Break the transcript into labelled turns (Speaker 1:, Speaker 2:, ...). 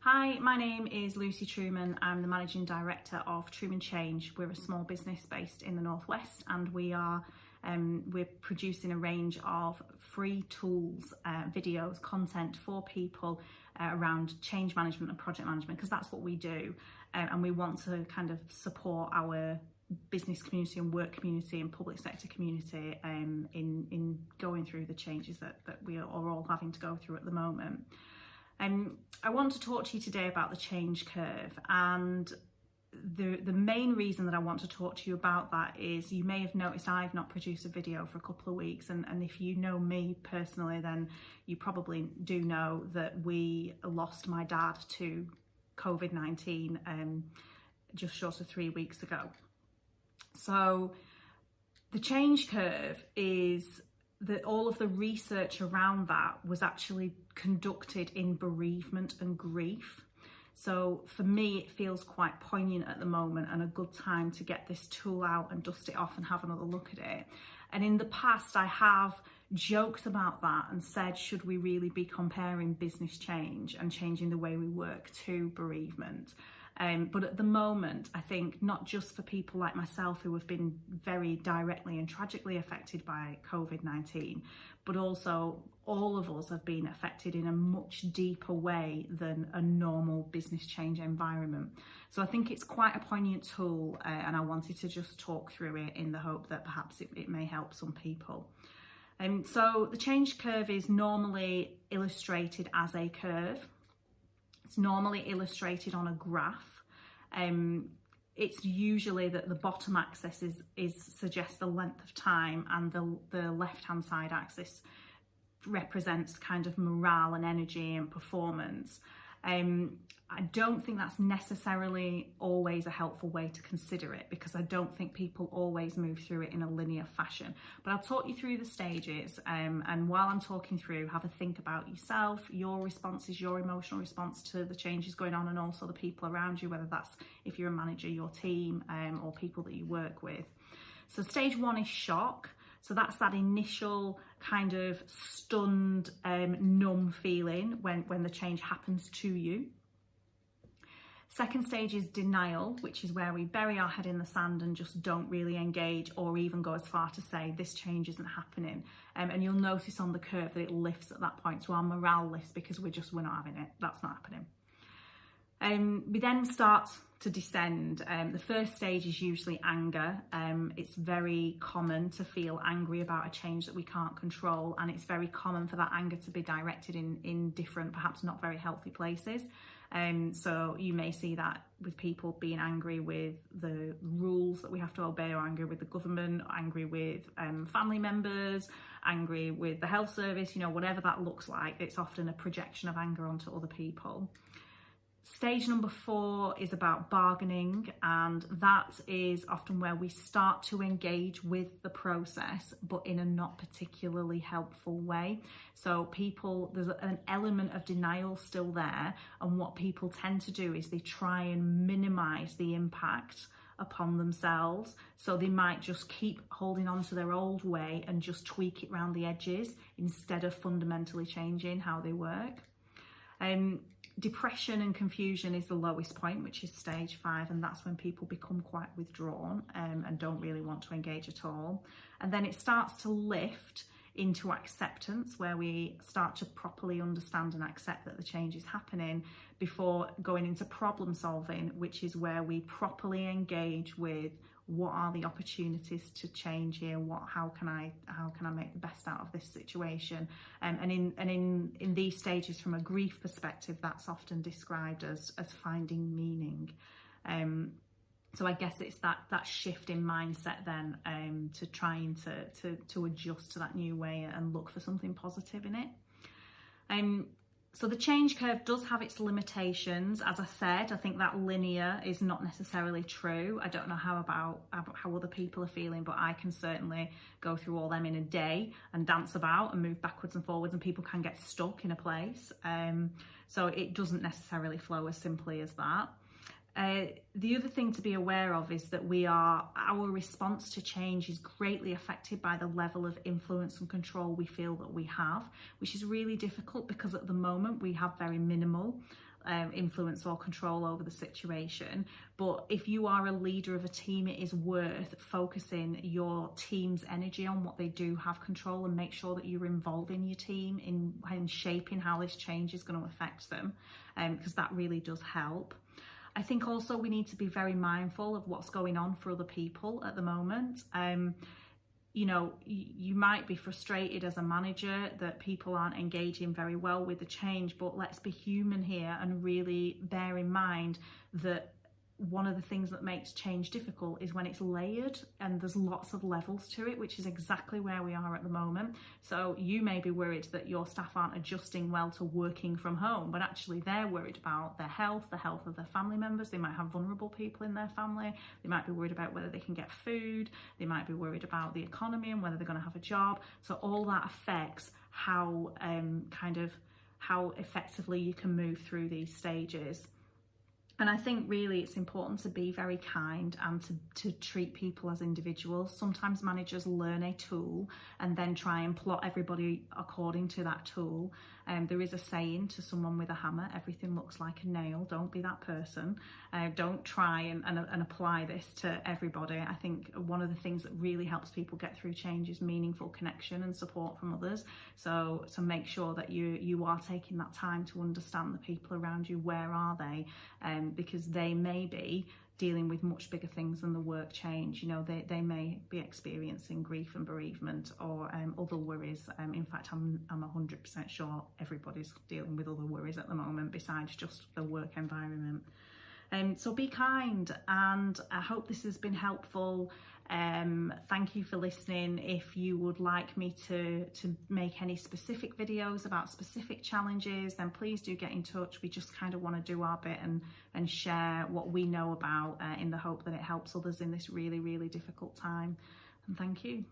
Speaker 1: Hi, my name is Lucy Trueman. I'm the Managing Director of Trueman Change. We're a small business based in the Northwest, and we're producing a range of free tools, videos, content for people around change management and project management, because that's what we do. And we want to kind of support our business community and work community and public sector community in going through the changes that we are all having to go through at the moment. I want to talk to you today about the change curve, and the main reason that I want to talk to you about that is you may have noticed I've not produced a video for a couple of weeks, and if you know me personally, then you probably do know that we lost my dad to COVID-19 just short of 3 weeks ago. So the change curve is that all of the research around that was actually conducted in bereavement and grief. So for me, it feels quite poignant at the moment and a good time to get this tool out and dust it off and have another look at it. And in the past, I have joked about that and said, should we really be comparing business change and changing the way we work to bereavement? But at the moment, I think not just for people like myself who have been very directly and tragically affected by COVID-19, but also all of us have been affected in a much deeper way than a normal business change environment. So I think it's quite a poignant tool, and I wanted to just talk through it in the hope that perhaps it may help some people. So the change curve is normally illustrated as a curve. It's normally illustrated on a graph. It's usually that the bottom axis suggests the length of time, and the left-hand side axis represents kind of morale and energy and performance. I don't think that's necessarily always a helpful way to consider it, because I don't think people always move through it in a linear fashion. But I'll talk you through the stages, and while I'm talking through, have a think about yourself, your responses, your emotional response to the changes going on, and also the people around you, whether that's if you're a manager, your team, or people that you work with. So stage one is shock. So that's that initial kind of stunned, numb feeling when the change happens to you. Second stage is denial, which is where we bury our head in the sand and just don't really engage, or even go as far to say this change isn't happening. And you'll notice on the curve that it lifts at that point. So our morale lifts because we're not having it. That's not happening. We then start to descend. The first stage is usually anger. It's very common to feel angry about a change that we can't control, and it's very common for that anger to be directed in different, perhaps not very healthy places. So you may see that with people being angry with the rules that we have to obey, or angry with the government, angry with family members, angry with the health service, whatever that looks like. It's often a projection of anger onto other people. Stage number 4 is about bargaining, and that is often where we start to engage with the process, but in a not particularly helpful way. So there's an element of denial still there, and what people tend to do is they try and minimize the impact upon themselves. So they might just keep holding on to their old way and just tweak it around the edges instead of fundamentally changing how they work. Depression and confusion is the lowest point, which is stage 5, and that's when people become quite withdrawn and don't really want to engage at all. And then it starts to lift into acceptance, where we start to properly understand and accept that the change is happening, before going into problem solving, which is where we properly engage with what are the opportunities to change here, how can I make the best out of this situation, and in these stages, from a grief perspective, that's often described as finding meaning. So I guess it's that shift in mindset then, to trying to adjust to that new way and look for something positive in it. So the change curve does have its limitations. As I said, I think that linear is not necessarily true. I don't know how other people are feeling, but I can certainly go through all them in a day and dance about and move backwards and forwards, and people can get stuck in a place. So it doesn't necessarily flow as simply as that. The other thing to be aware of is that our response to change is greatly affected by the level of influence and control we feel that we have, which is really difficult because at the moment we have very minimal. influence or control over the situation. But if you are a leader of a team, it is worth focusing your team's energy on what they do have control, and make sure that you're involving your team in shaping how this change is going to affect them, because that really does help. I think also we need to be very mindful of what's going on for other people at the moment. You know, you might be frustrated as a manager that people aren't engaging very well with the change, but let's be human here and really bear in mind that one of the things that makes change difficult is when it's layered and there's lots of levels to it, which is exactly where we are at the moment. So you may be worried that your staff aren't adjusting well to working from home, but actually they're worried about their health, the health of their family members. They might have vulnerable people in their family. They might be worried about whether they can get food. They might be worried about the economy and whether they're going to have a job. So all that affects how how effectively you can move through these stages. And I think really it's important to be very kind and to treat people as individuals. Sometimes managers learn a tool and then try and plot everybody according to that tool. There is a saying to someone with a hammer: everything looks like a nail. Don't be that person. Don't try and apply this to everybody. I think one of the things that really helps people get through change is meaningful connection and support from others. So make sure that you are taking that time to understand the people around you. Where are they? Because they may be dealing with much bigger things than the work change. You know, they may be experiencing grief and bereavement or other worries. In fact, I'm 100% sure everybody's dealing with other worries at the moment besides just the work environment. So be kind, and I hope this has been helpful. Thank you for listening. If you would like me to make any specific videos about specific challenges, then please do get in touch. We just kind of want to do our bit and share what we know about in the hope that it helps others in this really, really difficult time. And thank you.